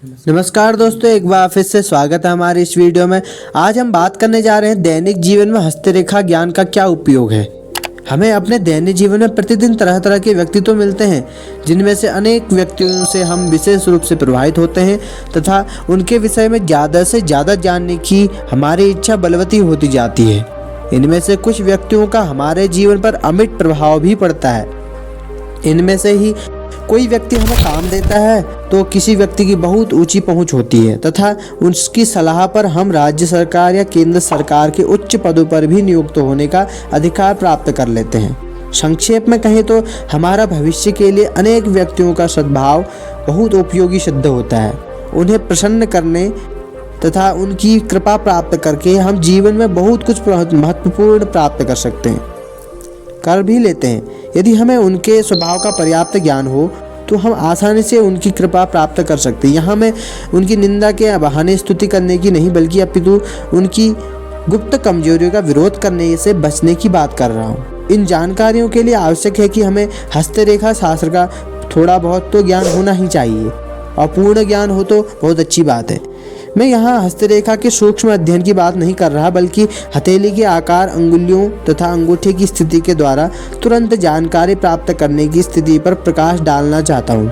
नमस्कार दोस्तों, एक बार फिर से स्वागत है हमारे इस वीडियो में। आज हम बात करने जा रहे हैं दैनिक जीवन में हस्तरेखा ज्ञान का क्या उपयोग है। हमें अपने दैनिक जीवन में प्रतिदिन तरह तरह के व्यक्तित्व मिलते हैं, जिनमें से अनेक व्यक्तियों से हम विशेष रूप से प्रभावित होते हैं तथा उनके विषय में ज़्यादा से ज़्यादा जानने की हमारी इच्छा बलवती होती जाती है। इनमें से कुछ व्यक्तियों का हमारे जीवन पर अमिट प्रभाव भी पड़ता है। इनमें से ही कोई व्यक्ति हमें काम देता है तो किसी व्यक्ति की बहुत ऊंची पहुंच होती है तथा उसकी सलाह पर हम राज्य सरकार या केंद्र सरकार के उच्च पदों पर भी नियुक्त होने का अधिकार प्राप्त कर लेते हैं। संक्षेप में कहें तो हमारा भविष्य के लिए अनेक व्यक्तियों का सद्भाव बहुत उपयोगी सिद्ध होता है। उन्हें प्रसन्न करने तथा उनकी कृपा प्राप्त करके हम जीवन में बहुत कुछ महत्वपूर्ण प्राप्त कर सकते हैं, कर भी लेते हैं। यदि हमें उनके स्वभाव का पर्याप्त ज्ञान हो तो हम आसानी से उनकी कृपा प्राप्त कर सकते हैं। यहाँ मैं उनकी निंदा के बहाने स्तुति करने की नहीं, बल्कि अपितु उनकी गुप्त कमजोरियों का विरोध करने से बचने की बात कर रहा हूँ। इन जानकारियों के लिए आवश्यक है कि हमें हस्तरेखा शास्त्र का थोड़ा बहुत तो ज्ञान होना ही चाहिए, और पूर्ण ज्ञान हो तो बहुत अच्छी बात है। मैं यहाँ हस्तरेखा के सूक्ष्म अध्ययन की बात नहीं कर रहा, बल्कि हथेली के आकार, अंगुलियों तथा अंगूठे की स्थिति के द्वारा तुरंत जानकारी प्राप्त करने की स्थिति पर प्रकाश डालना चाहता हूँ।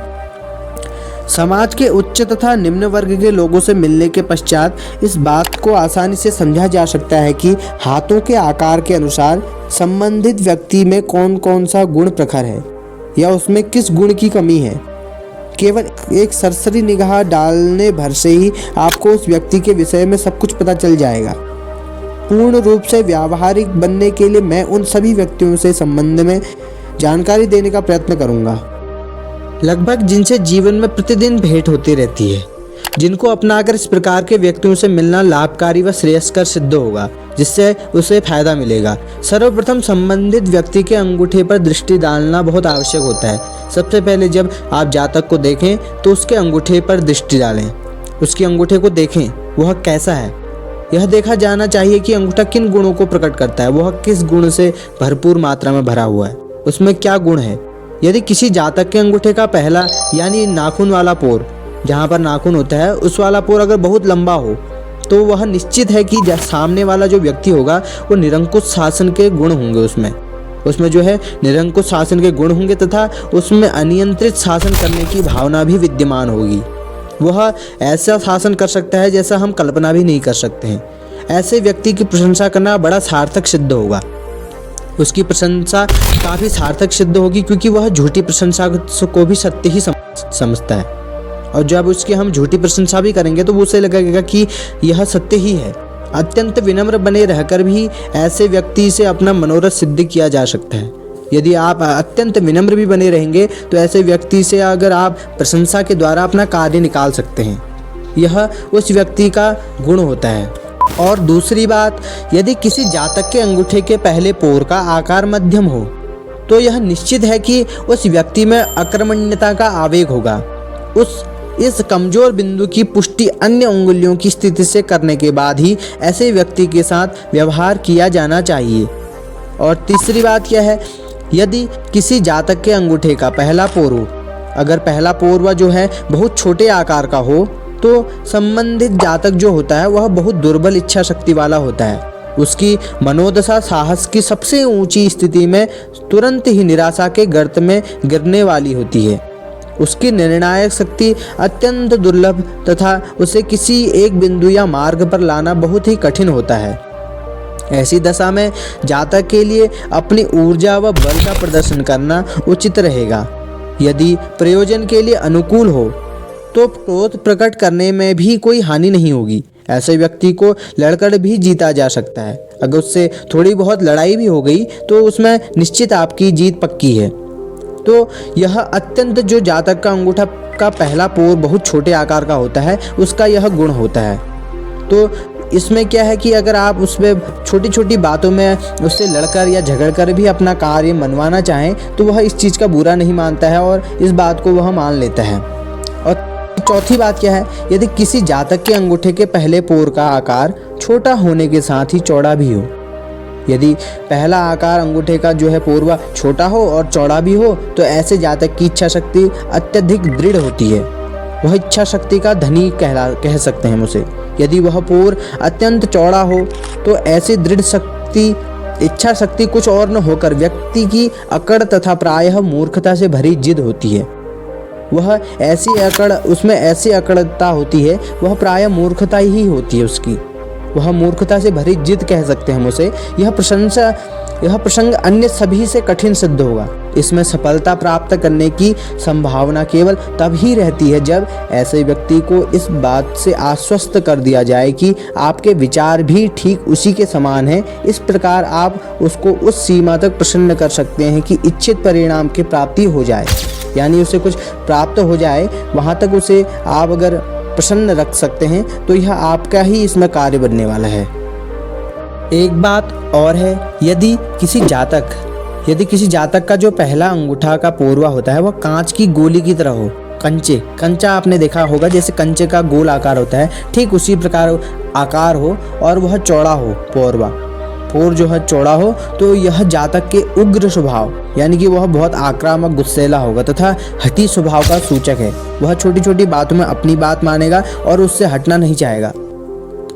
समाज के उच्च तथा निम्न वर्ग के लोगों से मिलने के पश्चात इस बात को आसानी से समझा जा सकता है कि हाथों के आकार के अनुसार संबंधित व्यक्ति में कौन कौन सा गुण प्रखर है या उसमें किस गुण की कमी है। केवल एक सरसरी निगाह डालने भर से ही आपको उस व्यक्ति के विषय में सब कुछ पता चल जाएगा। पूर्ण रूप से व्यावहारिक बनने के लिए मैं उन सभी व्यक्तियों से संबंध में जानकारी देने का प्रयत्न करूंगा, लगभग जिनसे जीवन में प्रतिदिन भेंट होती रहती है, जिनको अपनाकर इस प्रकार के व्यक्तियों से मिलना लाभकारी व श्रेयस्कर सिद्ध होगा, जिससे उसे फायदा मिलेगा। सर्वप्रथम संबंधित व्यक्ति के अंगूठे पर दृष्टि डालना बहुत आवश्यक होता है। सबसे पहले जब आप जातक को देखें तो उसके अंगूठे पर दृष्टि डालें, उसके अंगूठे को देखें, वह कैसा है। यह देखा जाना चाहिए कि अंगूठा किन गुणों को प्रकट करता है, वह किस गुण से भरपूर मात्रा में भरा हुआ है, उसमें क्या गुण है। यदि किसी जातक के अंगूठे का पहला यानी नाखून वाला पोर, जहाँ पर नाखून होता है, उस वाला पोर अगर बहुत लंबा हो तो वह निश्चित है कि सामने वाला जो व्यक्ति होगा वो निरंकुश शासन के गुण होंगे। उसमें जो है निरंकुश शासन के गुण होंगे तथा उसमें अनियंत्रित शासन करने की भावना भी विद्यमान होगी। वह ऐसा शासन कर सकता है जैसा हम कल्पना भी नहीं कर सकते हैं। ऐसे व्यक्ति की प्रशंसा करना बड़ा सार्थक सिद्ध होगा। उसकी प्रशंसा काफ़ी सार्थक सिद्ध होगी, क्योंकि वह झूठी प्रशंसा को भी सत्य ही समझता है, और जब उसकी हम झूठी प्रशंसा भी करेंगे तो उसे लगेगा कि यह सत्य ही है। अत्यंत विनम्र बने रहकर भी ऐसे व्यक्ति से अपना मनोरथ सिद्ध किया जा सकता है। यदि आप अत्यंत विनम्र भी बने रहेंगे तो ऐसे व्यक्ति से अगर आप प्रशंसा के द्वारा अपना कार्य निकाल सकते हैं, यह उस व्यक्ति का गुण होता है। और दूसरी बात, यदि किसी जातक के अंगूठे के पहले पोर का आकार मध्यम हो तो यह निश्चित है कि उस व्यक्ति में अकर्मण्यता का आवेग होगा। इस कमजोर बिंदु की पुष्टि अन्य अंगुलियों की स्थिति से करने के बाद ही ऐसे व्यक्ति के साथ व्यवहार किया जाना चाहिए। और तीसरी बात क्या है, यदि किसी जातक के अंगूठे का पहला पोर हो, अगर पहला पोरवा जो है बहुत छोटे आकार का हो तो संबंधित जातक जो होता है वह बहुत दुर्बल इच्छा शक्ति वाला होता है। उसकी मनोदशा साहस की सबसे ऊंची स्थिति में तुरंत ही निराशा के गर्त में गिरने वाली होती है। उसकी निर्णायक शक्ति अत्यंत दुर्लभ तथा उसे किसी एक बिंदु या मार्ग पर लाना बहुत ही कठिन होता है। ऐसी दशा में जातक के लिए अपनी ऊर्जा व बल का प्रदर्शन करना उचित रहेगा। यदि प्रयोजन के लिए अनुकूल हो तो क्रोध प्रकट करने में भी कोई हानि नहीं होगी। ऐसे व्यक्ति को लड़कर भी जीता जा सकता है। अगर उससे थोड़ी बहुत लड़ाई भी हो गई तो उसमें निश्चित आपकी जीत पक्की है। तो यह अत्यंत जो जातक का अंगूठा का पहला पोर बहुत छोटे आकार का होता है, उसका यह गुण होता है। तो इसमें क्या है कि अगर आप उसमें छोटी छोटी बातों में उससे लड़कर या झगड़कर भी अपना कार्य मनवाना चाहें तो वह इस चीज़ का बुरा नहीं मानता है और इस बात को वह मान लेता है। और चौथी बात क्या है, यदि किसी जातक के अंगूठे के पहले पोर का आकार छोटा होने के साथ ही चौड़ा भी हो, यदि पहला आकार अंगूठे का जो है पोरवा छोटा हो और चौड़ा भी हो तो ऐसे जातक की इच्छा शक्ति अत्यधिक दृढ़ होती है। वह इच्छा शक्ति का धनी कह सकते हैं हम उसे। यदि वह पोर अत्यंत चौड़ा हो तो ऐसी दृढ़ इच्छा शक्ति कुछ और न होकर व्यक्ति की अकड़ तथा प्रायः मूर्खता से भरी जिद होती है। उसमें ऐसी अकड़ता होती है, वह प्रायः मूर्खता ही होती है उसकी। वह मूर्खता से भरी जिद कह सकते हैं हम उसे। यह प्रसंग अन्य सभी से कठिन सिद्ध होगा। इसमें सफलता प्राप्त करने की संभावना केवल तब ही रहती है जब ऐसे व्यक्ति को इस बात से आश्वस्त कर दिया जाए कि आपके विचार भी ठीक उसी के समान हैं। इस प्रकार आप उसको उस सीमा तक प्रसन्न कर सकते हैं कि इच्छित परिणाम की प्राप्ति हो जाए, यानी उसे कुछ प्राप्त हो जाए, वहाँ तक उसे आप अगर प्रसन्न रख सकते हैं तो यह आपका ही इसमें कार्य बनने वाला है। एक बात और है, यदि किसी जातक का जो पहला अंगूठा का पोरवा होता है वह कांच की गोली की तरह हो, कंचा आपने देखा होगा, जैसे कंचे का गोल आकार होता है, ठीक उसी प्रकार आकार हो और वह चौड़ा हो, पोर जो है चौड़ा हो, तो यह जातक के उग्र स्वभाव यानी कि वह बहुत आक्रामक गुस्सैला होगा तथा हठी स्वभाव का सूचक है। वह छोटी छोटी बातों में अपनी बात मानेगा और उससे हटना नहीं चाहेगा,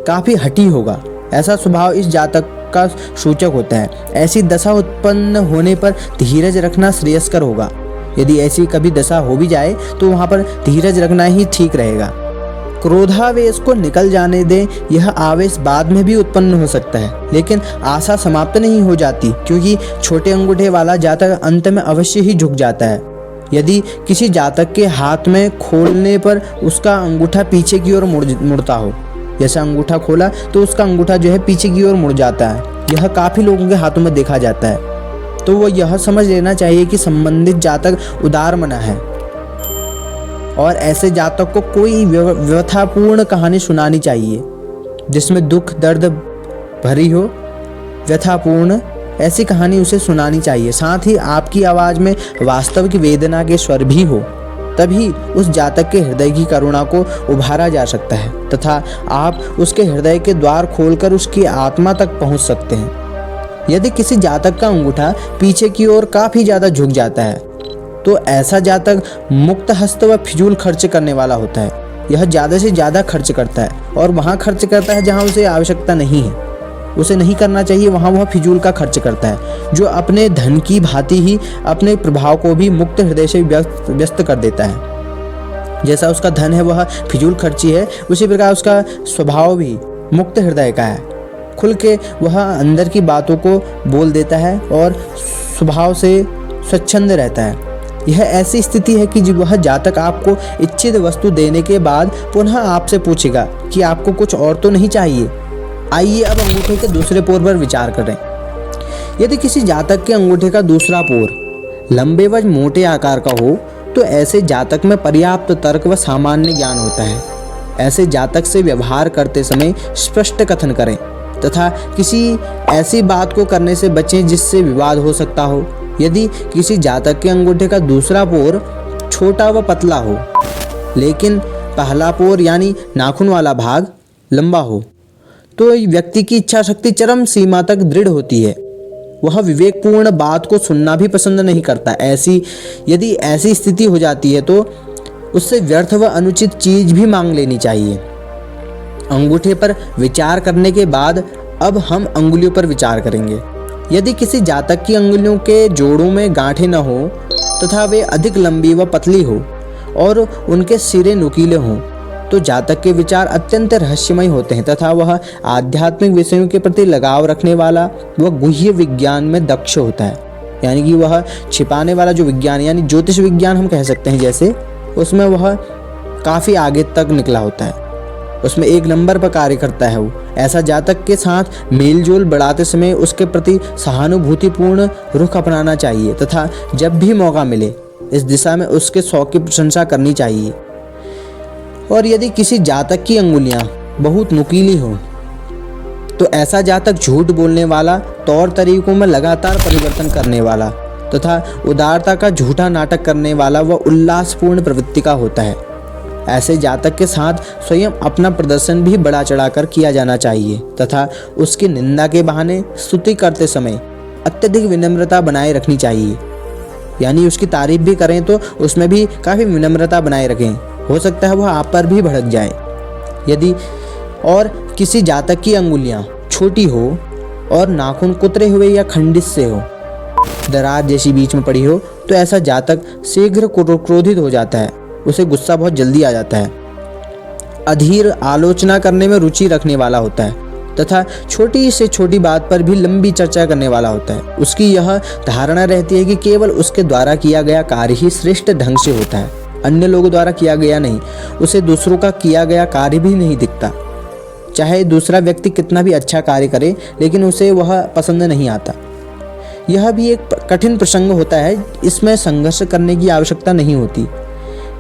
काफ़ी हठी होगा। ऐसा स्वभाव इस जातक का सूचक होता है। ऐसी दशा उत्पन्न होने पर धीरज रखना श्रेयस्कर होगा। यदि ऐसी कभी दशा हो भी जाए तो वहाँ पर धीरज रखना ही ठीक रहेगा। क्रोधावेश को निकल जाने दें, यह आवेश बाद में भी उत्पन्न हो सकता है, लेकिन आशा समाप्त नहीं हो जाती, क्योंकि छोटे अंगूठे वाला जातक अंत में अवश्य ही झुक जाता है। यदि किसी जातक के हाथ में खोलने पर उसका अंगूठा पीछे की ओर मुड़ता हो, जैसा अंगूठा खोला तो उसका अंगूठा जो है पीछे की ओर मुड़ जाता है, यह काफ़ी लोगों के हाथों में देखा जाता है, तो वो यह समझ लेना चाहिए कि संबंधित जातक उदार मना है और ऐसे जातक को कोई व्यथापूर्ण कहानी सुनानी चाहिए जिसमें दुख दर्द भरी हो। व्यथापूर्ण ऐसी कहानी उसे सुनानी चाहिए, साथ ही आपकी आवाज़ में वास्तविक वेदना के स्वर भी हो, तभी उस जातक के हृदय की करुणा को उभारा जा सकता है तथा आप उसके हृदय के द्वार खोलकर उसकी आत्मा तक पहुंच सकते हैं। यदि किसी जातक का अंगूठा पीछे की ओर काफ़ी ज़्यादा झुक जाता है तो ऐसा जातक मुक्त हस्त व फिजूल खर्च करने वाला होता है। यह ज़्यादा से ज़्यादा खर्च करता है और वहाँ खर्च करता है जहाँ उसे आवश्यकता नहीं है, उसे नहीं करना चाहिए, वहाँ वह फिजूल का खर्च करता है, जो अपने धन की भांति ही अपने प्रभाव को भी मुक्त हृदय से व्यस्त कर देता है। जैसा उसका धन है वह फिजूल खर्ची है, उसी प्रकार उसका स्वभाव भी मुक्त हृदय का है। खुल के वह अंदर की बातों को बोल देता है और स्वभाव से स्वच्छंद रहता है। यह ऐसी स्थिति है कि वह जातक आपको इच्छित वस्तु देने के बाद पुनः आपसे पूछेगा कि आपको कुछ और तो नहीं चाहिए। आइए अब अंगूठे के दूसरे पोर पर विचार करें। यदि किसी जातक के अंगूठे का दूसरा पोर लंबे व मोटे आकार का हो तो ऐसे जातक में पर्याप्त तर्क व सामान्य ज्ञान होता है। ऐसे जातक से व्यवहार करते समय स्पष्ट कथन करें तथा किसी ऐसी बात को करने से बचें जिससे विवाद हो सकता हो। यदि किसी जातक के अंगूठे का दूसरा पोर छोटा व पतला हो, लेकिन पहला पोर यानी नाखून वाला भाग लंबा हो, तो व्यक्ति की इच्छा शक्ति चरम सीमा तक दृढ़ होती है। वह विवेकपूर्ण बात को सुनना भी पसंद नहीं करता। यदि ऐसी स्थिति हो जाती है तो उससे व्यर्थ व अनुचित चीज भी मांग लेनी चाहिए। अंगूठे पर विचार करने के बाद अब हम अंगुलियों पर विचार करेंगे। यदि किसी जातक की अंगुलियों के जोड़ों में गांठें न हो तथा वे अधिक लंबी व पतली हो और उनके सिरे नुकीले हों, तो जातक के विचार अत्यंत रहस्यमय होते हैं तथा वह आध्यात्मिक विषयों के प्रति लगाव रखने वाला वह गुह्य विज्ञान में दक्ष होता है। यानी कि वह छिपाने वाला जो विज्ञान यानी ज्योतिष विज्ञान हम कह सकते हैं, जैसे उसमें वह काफ़ी आगे तक निकला होता है, उसमें एक नंबर पर कार्य करता है वो। ऐसा जातक के साथ मेलजोल बढ़ाते समय उसके प्रति सहानुभूतिपूर्ण रुख अपनाना चाहिए तथा जब भी मौका मिले इस दिशा में उसके शौक की प्रशंसा करनी चाहिए। और यदि किसी जातक की अंगुलियां बहुत नुकीली हों तो ऐसा जातक झूठ बोलने वाला, तौर तरीकों में लगातार परिवर्तन करने वाला तथा उदारता का झूठा नाटक करने वाला व उल्लासपूर्ण प्रवृत्ति का होता है। ऐसे जातक के साथ स्वयं अपना प्रदर्शन भी बढ़ा चढ़ाकर किया जाना चाहिए तथा उसकी निंदा के बहाने स्तुति करते समय अत्यधिक विनम्रता बनाए रखनी चाहिए। यानी उसकी तारीफ भी करें तो उसमें भी काफ़ी विनम्रता बनाए रखें। हो सकता है वह आप पर भी भड़क जाए। यदि और किसी जातक की अंगुलियां छोटी हो और नाखून कुतरे हुए या खंडित से हो, दरार जैसी बीच में पड़ी हो, तो ऐसा जातक शीघ्र क्रोधित हो जाता है, उसे गुस्सा बहुत जल्दी आ जाता है, अधीर आलोचना करने में रुचि रखने वाला होता है तथा छोटी से छोटी बात पर भी लंबी चर्चा करने वाला होता है। उसकी यह धारणा रहती है कि केवल उसके द्वारा किया गया कार्य ही श्रेष्ठ ढंग से होता है, अन्य लोगों द्वारा किया गया नहीं। उसे दूसरों का किया गया कार्य भी नहीं दिखता, चाहे दूसरा व्यक्ति कितना भी अच्छा कार्य करे, लेकिन उसे वह पसंद नहीं आता। यह भी एक कठिन प्रसंग होता है, इसमें संघर्ष करने की आवश्यकता नहीं होती।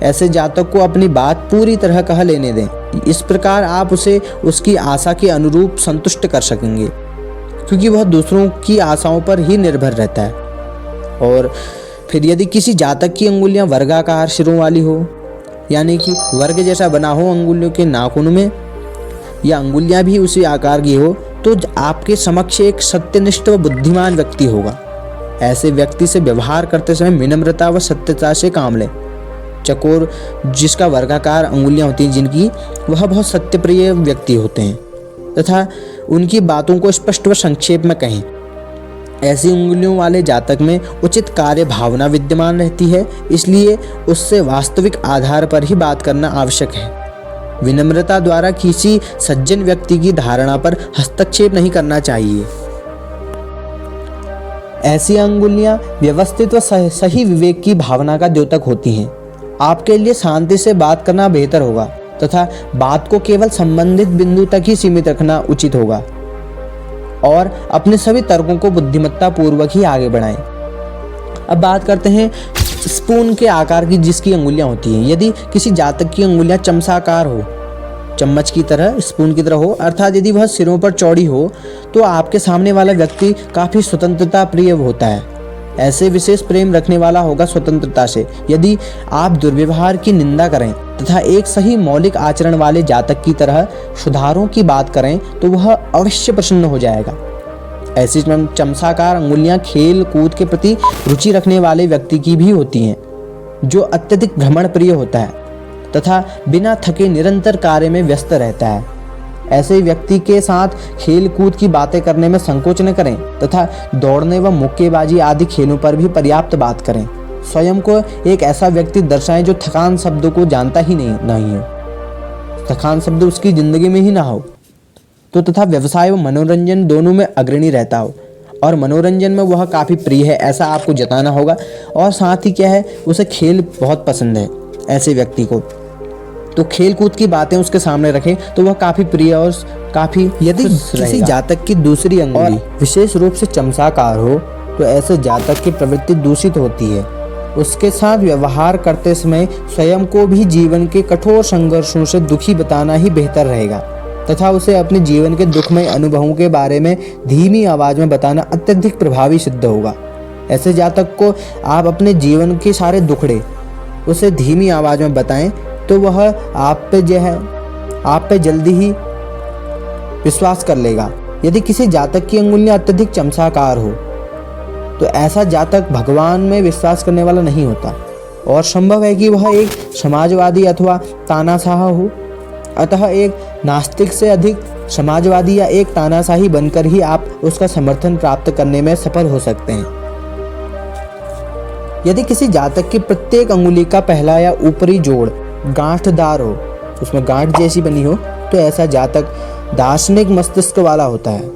ऐसे जातक को अपनी बात पूरी तरह कह लेने दें। इस प्रकार आप उसे उसकी आशा के अनुरूप संतुष्ट कर सकेंगे, क्योंकि वह दूसरों की आशाओं पर ही निर्भर रहता है। और फिर यदि किसी जातक की अंगुलियां वर्गाकार सिरों वाली हो, यानी कि वर्ग जैसा बना हो अंगुलियों के नाखून में, या अंगुलियां भी उसी आकार की हो, तो आपके समक्ष एक सत्यनिष्ठ व बुद्धिमान व्यक्ति होगा। ऐसे व्यक्ति से व्यवहार करते समय विनम्रता व सत्यता से काम लें। चकोर जिसका वर्गाकार अंगुलियां होती हैं जिनकी, वह बहुत सत्यप्रिय व्यक्ति होते हैं तथा उनकी बातों को स्पष्ट व संक्षेप में कहें। ऐसी अंगुलियों वाले जातक में उचित कार्य भावना विद्यमान रहती है, इसलिए उससे वास्तविक आधार पर ही बात करना आवश्यक है। विनम्रता द्वारा किसी सज्जन व्यक्ति की धारणा पर हस्तक्षेप नहीं करना चाहिए। ऐसी अंगुलियां व्यवस्थित व सही विवेक की भावना का द्योतक होती हैं। आपके लिए शांति से बात करना बेहतर होगा तथा बात को केवल संबंधित बिंदु तक ही सीमित रखना उचित होगा और अपने सभी तर्कों को बुद्धिमत्ता पूर्वक ही आगे बढ़ाएं। अब बात करते हैं स्पून के आकार की जिसकी अंगुलियां होती हैं। यदि किसी जातक की अंगुलियां चमचाकार हो, चम्मच की तरह, स्पून की तरह हो, अर्थात यदि वह सिरों पर चौड़ी हो, तो आपके सामने वाला व्यक्ति काफी स्वतंत्रता प्रिय होता है। ऐसे विशेष प्रेम रखने वाला होगा स्वतंत्रता से। यदि आप दुर्व्यवहार की निंदा करें तथा एक सही मौलिक आचरण वाले जातक की तरह सुधारों की बात करें, तो वह अवश्य प्रसन्न हो जाएगा। ऐसी चमचाकार अंगुलियां खेल कूद के प्रति रुचि रखने वाले व्यक्ति की भी होती हैं, जो अत्यधिक भ्रमण प्रिय होता है तथा बिना थके निरंतर कार्य में व्यस्त रहता है। ऐसे व्यक्ति के साथ खेल कूद की बातें करने में संकोच न करें तथा दौड़ने व मुक्केबाजी आदि खेलों पर भी पर्याप्त बात करें। स्वयं को एक ऐसा व्यक्ति दर्शाएं जो थकान शब्द को जानता ही नहीं हो, थकान शब्द उसकी जिंदगी में ही ना हो, तो तथा व्यवसाय व मनोरंजन दोनों में अग्रणी रहता हो और मनोरंजन में वह काफ़ी प्रिय है, ऐसा आपको जताना होगा। और साथ ही क्या है, उसे खेल बहुत पसंद है। ऐसे व्यक्ति को तो खेल कूद की बातें उसके सामने रखें तो वह काफ़ी प्रिय और काफ़ी, यदि किसी जातक की दूसरी अंगुली विशेष रूप से चमचाकार हो, तो ऐसे जातक की प्रवृत्ति दूषित होती है। उसके साथ व्यवहार करते समय स्वयं को भी जीवन के कठोर संघर्षों से दुखी बताना ही बेहतर रहेगा तथा उसे अपने जीवन के दुखमय अनुभवों के बारे में धीमी आवाज में बताना अत्यधिक प्रभावी सिद्ध होगा। ऐसे जातक को आप अपने जीवन के सारे दुखड़े उसे धीमी आवाज में बताएं, तो वह आप पे जल्दी ही विश्वास कर लेगा। यदि किसी जातक की अंगुलियां अत्यधिक चमचाकार हो, तो ऐसा जातक भगवान में विश्वास करने वाला नहीं होता और संभव है कि वह एक समाजवादी अथवा तानाशाह हो। अतः एक नास्तिक से अधिक समाजवादी या एक तानाशाही बनकर ही आप उसका समर्थन प्राप्त करने में सफल हो सकते हैं। यदि किसी जातक की प्रत्येक अंगुली का पहला या ऊपरी जोड़ गांठदार हो, उसमें गांठ जैसी बनी हो, तो ऐसा जातक दार्शनिक मस्तिष्क वाला होता है।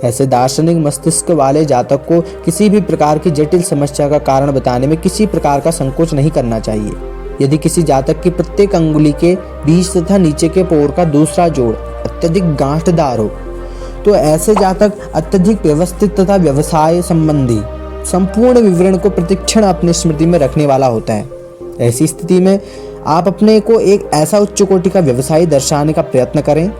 ऐसे दार्शनिक मस्तिष्क वाले जातक को किसी भी प्रकार की जटिल समस्या का कारण बताने में किसी प्रकार का संकोच नहीं करना चाहिए। यदि किसी जातक की प्रत्येक अंगुली के बीच तथा नीचे के पोर का दूसरा जोड़ अत्यधिक गांठदार हो, तो ऐसे जातक अत्यधिक व्यवस्थित तथा व्यवसाय संबंधी संपूर्ण विवरण को प्रतिक्षण अपनी स्मृति में रखने वाला होता है। ऐसी स्थिति में आप अपने को एक ऐसा उच्च कोटि का व्यवसायी दर्शाने का प्रयत्न करें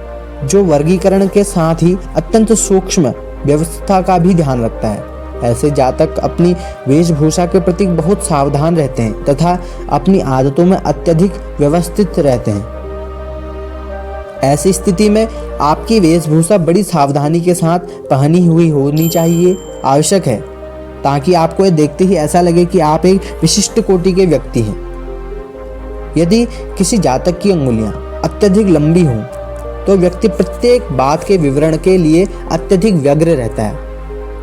जो वर्गीकरण के साथ ही अत्यंत सूक्ष्म व्यवस्था का भी ध्यान रखता है। ऐसे जातक अपनी वेशभूषा के प्रति बहुत सावधान रहते हैं तथा अपनी आदतों में अत्यधिक व्यवस्थित रहते हैं। ऐसी स्थिति में आपकी वेशभूषा बड़ी सावधानी के साथ पहनी हुई होनी चाहिए, आवश्यक है, ताकि आपको ये देखते ही ऐसा लगे कि आप एक विशिष्ट कोटि के व्यक्ति हैं। यदि किसी जातक की अंगुलियां अत्यधिक लंबी हों तो व्यक्ति प्रत्येक बात के विवरण के लिए अत्यधिक व्यग्र रहता है।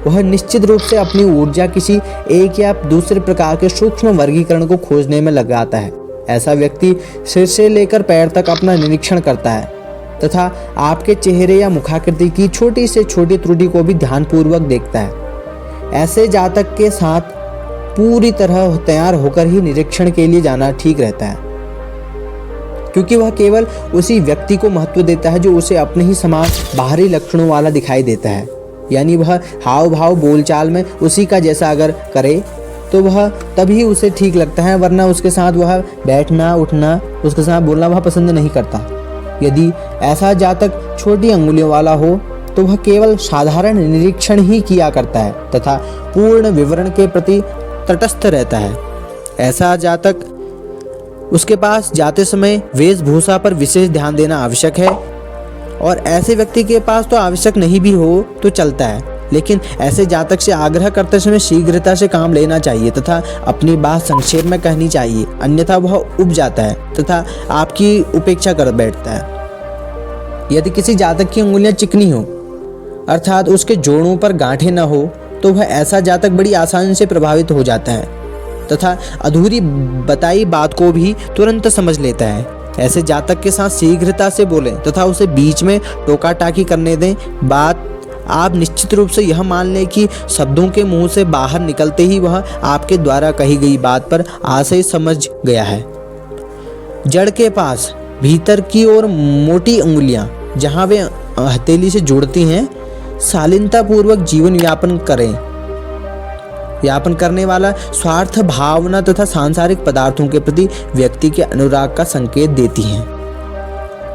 वह निश्चित रूप से अपनी ऊर्जा किसी एक या दूसरे प्रकार के सूक्ष्म वर्गीकरण को खोजने में लगाता है। ऐसा व्यक्ति सिर से लेकर पैर तक अपना निरीक्षण करता है तथा आपके चेहरे या मुखाकृति की छोटी से छोटी त्रुटि को भी ध्यानपूर्वक देखता है। ऐसे जातक के साथ पूरी तरह तैयार होकर ही निरीक्षण के लिए जाना ठीक रहता है, क्योंकि वह केवल उसी व्यक्ति को महत्व देता है जो उसे अपने ही समान बाहरी लक्षणों वाला दिखाई देता है। यानी वह हाव भाव बोलचाल में उसी का जैसा अगर करे तो वह तभी उसे ठीक लगता है, वरना उसके साथ वह बैठना उठना, उसके साथ बोलना वह पसंद नहीं करता। यदि ऐसा जातक छोटी अंगुलियों वाला हो तो वह केवल साधारण निरीक्षण ही किया करता है तथा पूर्ण विवरण के प्रति तटस्थ रहता है। ऐसा जातक, उसके पास जाते समय वेशभूषा पर विशेष ध्यान देना आवश्यक है, और ऐसे व्यक्ति के पास तो आवश्यक नहीं भी हो तो चलता है, लेकिन ऐसे जातक से आग्रह करते समय शीघ्रता से काम लेना चाहिए तथा अपनी बात संक्षेप में कहनी चाहिए, अन्यथा वह उब जाता है तथा आपकी उपेक्षा कर बैठता है। यदि किसी जातक की अंगुलियां चिकनी हो अर्थात उसके जोड़ों पर गांठें न हो तो वह ऐसा जातक बड़ी आसानी से प्रभावित हो जाता है तथा अधूरी बताई बात को भी तुरंत समझ लेता है। ऐसे जातक के साथ शीघ्रता से बोलें तथा उसे बीच में टोका टाकी करने दें। बात आप निश्चित रूप से यह मान लें कि शब्दों के मुंह से बाहर निकलते ही वह आपके द्वारा कही गई बात पर आशय समझ गया है। जड़ के पास भीतर की ओर मोटी अंगुलियां जहां वे हथेली से जुड़ती हैं, शालीनता पूर्वक जीवन यापन करने वाला स्वार्थ भावना तथा सांसारिक पदार्थों के प्रति व्यक्ति के अनुराग का संकेत देती हैं।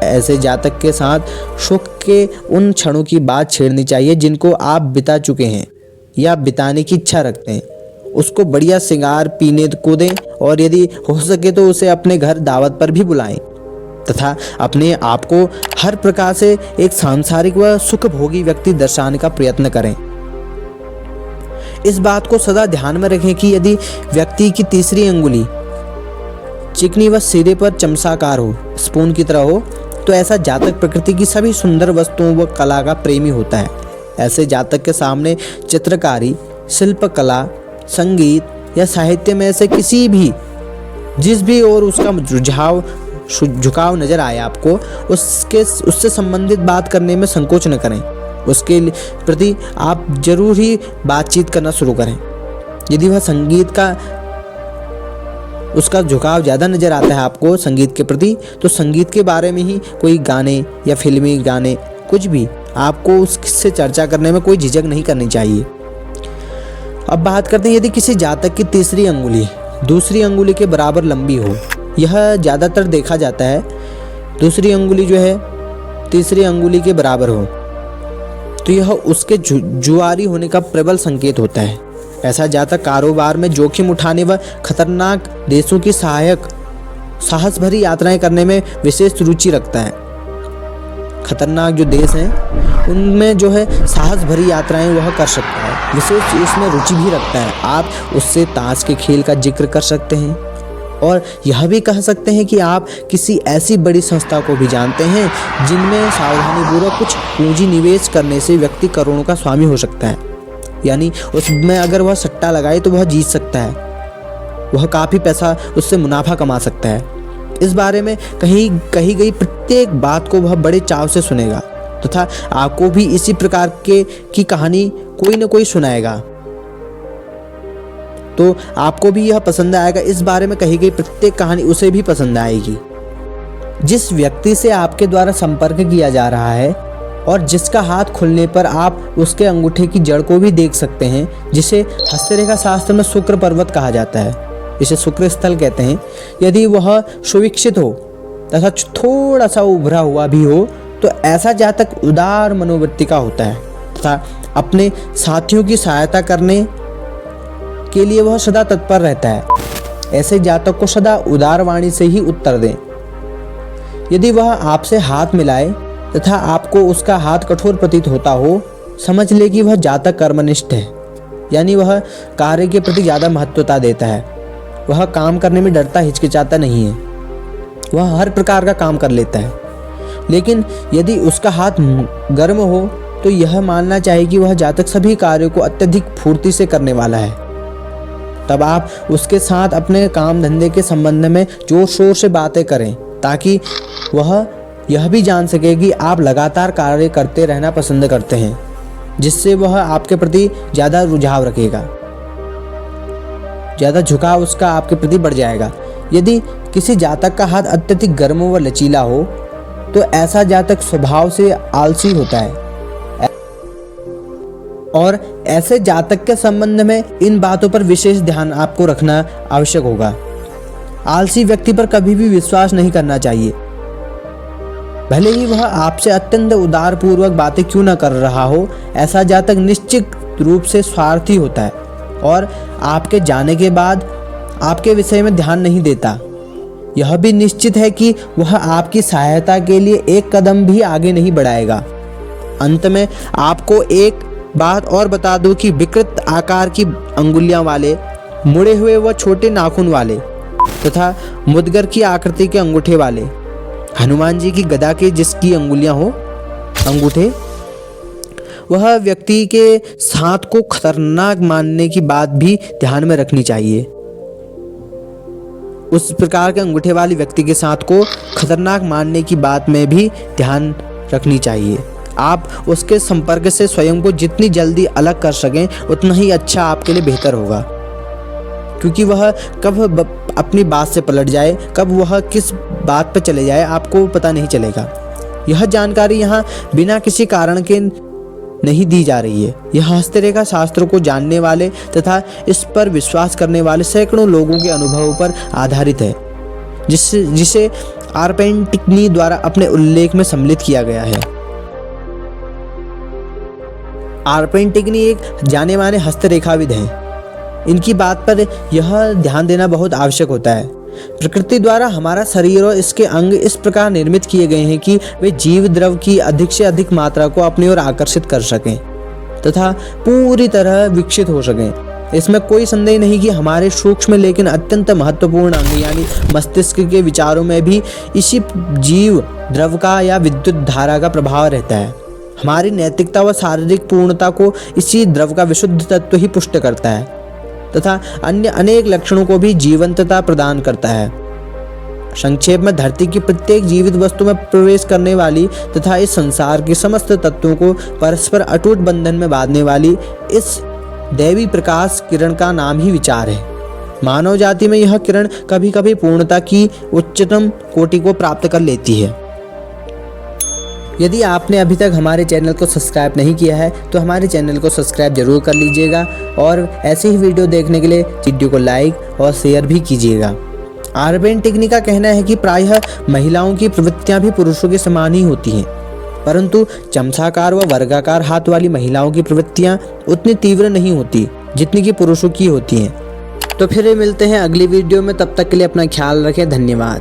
ऐसे जातक के साथ सुख के उन क्षणों की बात छेड़नी चाहिए जिनको आप बिता चुके हैं या बिताने की इच्छा रखते हैं। उसको बढ़िया श्रृंगार पीने को दें और यदि हो सके तो उसे अपने घर दावत पर भी बुलाएं तथा अपने आप को हर प्रकार से एक सांसारिक व सुख भोगी व्यक्ति दर्शाने का प्रयत्न करें। इस बात को सदा ध्यान में रखें कि यदि व्यक्ति की तीसरी अंगुली चिकनी व सिरे पर चमसाकार हो, स्पून की तरह हो, तो ऐसा जातक प्रकृति की सभी सुंदर वस्तुओं व कला का प्रेमी होता है। ऐसे जातक के सामने चित्रकारी, शिल्पकला, संगीत या साहित्य में से किसी भी जिस भी और उसका झुकाव नजर आए आपको, उससे संबंधित बात करने में संकोच न करें। उसके प्रति आप जरूर ही बातचीत करना शुरू करें। यदि वह संगीत का उसका झुकाव ज़्यादा नज़र आता है आपको संगीत के प्रति, तो संगीत के बारे में ही कोई गाने या फिल्मी गाने कुछ भी आपको उससे चर्चा करने में कोई झिझक नहीं करनी चाहिए। अब बात करते हैं यदि किसी जातक की तीसरी अंगुली दूसरी अंगुली के बराबर लंबी हो। यह ज़्यादातर देखा जाता है, दूसरी अंगुली जो है तीसरी अंगुली के बराबर हो तो यह उसके जुआरी होने का प्रबल संकेत होता है। ऐसा जातक कारोबार में जोखिम उठाने व खतरनाक देशों की साहस भरी यात्राएं करने में विशेष रुचि रखता है। खतरनाक जो देश हैं उनमें जो है साहस भरी यात्राएं वह कर सकता है, विशेष इसमें रुचि भी रखता है। आप उससे ताश के खेल का जिक्र कर सकते हैं और यह भी कह सकते हैं कि आप किसी ऐसी बड़ी संस्था को भी जानते हैं जिनमें सावधानीपूर्वक कुछ पूंजी निवेश करने से व्यक्ति करोड़ों का स्वामी हो सकता है। यानी उसमें अगर वह सट्टा लगाए तो वह जीत सकता है, वह काफ़ी पैसा उससे मुनाफा कमा सकता है। इस बारे में कही गई प्रत्येक बात को वह बड़े चाव से सुनेगा तथा आपको भी इसी प्रकार की कहानी कोई न कोई सुनाएगा, तो आपको भी यह पसंद आएगा। इस बारे में कही गई प्रत्येक कहानी उसे भी पसंद आएगी। जिस व्यक्ति से आपके द्वारा संपर्क किया जा रहा है और जिसका हाथ खुलने पर आप उसके अंगूठे की जड़ को भी देख सकते हैं, जिसे हस्तरेखा शास्त्र में शुक्र पर्वत कहा जाता है, इसे शुक्र स्थल कहते हैं, यदि वह सुविकसित हो तथा थोड़ा सा उभरा हुआ भी हो तो ऐसा जातक उदार मनोवृत्ति का होता है तथा अपने साथियों की सहायता करने के लिए वह सदा तत्पर रहता है। ऐसे जातक को सदा उदार वाणी से ही उत्तर दें। यदि वह आपसे हाथ मिलाए तथा आपको उसका हाथ कठोर प्रतीत होता हो, समझ ले कि वह जातक कर्मनिष्ठ है, यानी वह कार्य के प्रति ज़्यादा महत्वता देता है। वह काम करने में डरता हिचकिचाता नहीं है। वह हर प्रकार का काम कर लेता है। लेकिन यदि उसका हाथ गर्म हो तो यह मानना चाहिए कि वह जातक सभी कार्यों को अत्यधिक फुर्ती से करने वाला है। तब आप उसके साथ अपने काम धंधे के संबंध में जोर शोर से बातें करें ताकि वह यह भी जान सके कि आप लगातार कार्य करते रहना पसंद करते हैं, जिससे वह आपके प्रति ज़्यादा रुझाव रखेगा, ज़्यादा झुकाव उसका आपके प्रति बढ़ जाएगा। यदि किसी जातक का हाथ अत्यधिक गर्म व लचीला हो तो ऐसा जातक स्वभाव से आलसी होता है और ऐसे जातक के संबंध में इन बातों पर विशेष ध्यान आपको रखना आवश्यक होगा। आलसी व्यक्ति पर कभी भी विश्वास नहीं करना चाहिए। भले ही वह आपसे अत्यंत उदार पूर्वक बातें क्यों न कर रहा हो, ऐसा जातक निश्चित रूप से स्वार्थी होता है और आपके जाने के बाद आपके विषय में ध्यान नहीं देता। यह भी निश्चित है कि वह आपकी सहायता के लिए एक कदम भी आगे नहीं बढ़ाएगा। अंत में आपको एक बात और बता दूं कि विकृत आकार की अंगुलियां वाले, मुड़े हुए व छोटे नाखून वाले तथा मुदगर की आकृति के अंगूठे वाले, हनुमान जी की गदा के जिसकी अंगुलियां हो अंगूठे, वह व्यक्ति के साथ को खतरनाक मानने की बात भी ध्यान में रखनी चाहिए। उस प्रकार के अंगूठे वाले व्यक्ति के साथ को खतरनाक मानने की बात में भी ध्यान रखनी चाहिए। आप उसके संपर्क से स्वयं को जितनी जल्दी अलग कर सकें उतना ही अच्छा आपके लिए बेहतर होगा, क्योंकि वह कब अपनी बात से पलट जाए, कब वह किस बात पर चले जाए, आपको पता नहीं चलेगा। यह जानकारी यहाँ बिना किसी कारण के नहीं दी जा रही है। यह हस्तरेखा शास्त्रों को जानने वाले तथा इस पर विश्वास करने वाले सैकड़ों लोगों के अनुभवों पर आधारित है, जिसे आर्पेंटिकनी द्वारा अपने उल्लेख में सम्मिलित किया गया है। आर्पेंटिकनी एक जाने माने हस्तरेखाविद हैं। इनकी बात पर यह ध्यान देना बहुत आवश्यक होता है। प्रकृति द्वारा हमारा शरीर और इसके अंग इस प्रकार निर्मित किए गए हैं कि वे जीव द्रव की अधिक से अधिक मात्रा को अपनी ओर आकर्षित कर सकें तथा पूरी तरह विकसित हो सकें। इसमें कोई संदेह नहीं कि हमारे सूक्ष्म लेकिन अत्यंत महत्वपूर्ण अंग यानी मस्तिष्क के विचारों में भी इसी जीव द्रव का या विद्युत धारा का प्रभाव रहता है। हमारी नैतिकता व शारीरिक पूर्णता को इसी द्रव का विशुद्ध तत्व ही पुष्ट करता है तथा अन्य अनेक लक्षणों को भी जीवंतता प्रदान करता है। संक्षेप में, धरती की प्रत्येक जीवित वस्तु में प्रवेश करने वाली तथा इस संसार के समस्त तत्वों को परस्पर अटूट बंधन में बांधने वाली इस दैवी प्रकाश किरण का नाम ही विचार है। मानव जाति में यह किरण कभी कभी पूर्णता की उच्चतम कोटि को प्राप्त कर लेती है। यदि आपने अभी तक हमारे चैनल को सब्सक्राइब नहीं किया है तो हमारे चैनल को सब्सक्राइब जरूर कर लीजिएगा और ऐसे ही वीडियो देखने के लिए वीडियो को लाइक और शेयर भी कीजिएगा। आर्पेंटिकनी का कहना है कि प्रायः महिलाओं की प्रवृत्तियां भी पुरुषों के समान ही होती हैं, परंतु चमचाकार व वर्गाकार हाथ वाली महिलाओं की प्रवृत्तियां उतनी तीव्र नहीं होती जितनी कि पुरुषों की होती हैं। तो फिर मिलते हैं अगली वीडियो में, तब तक के लिए अपना ख्याल रखें। धन्यवाद।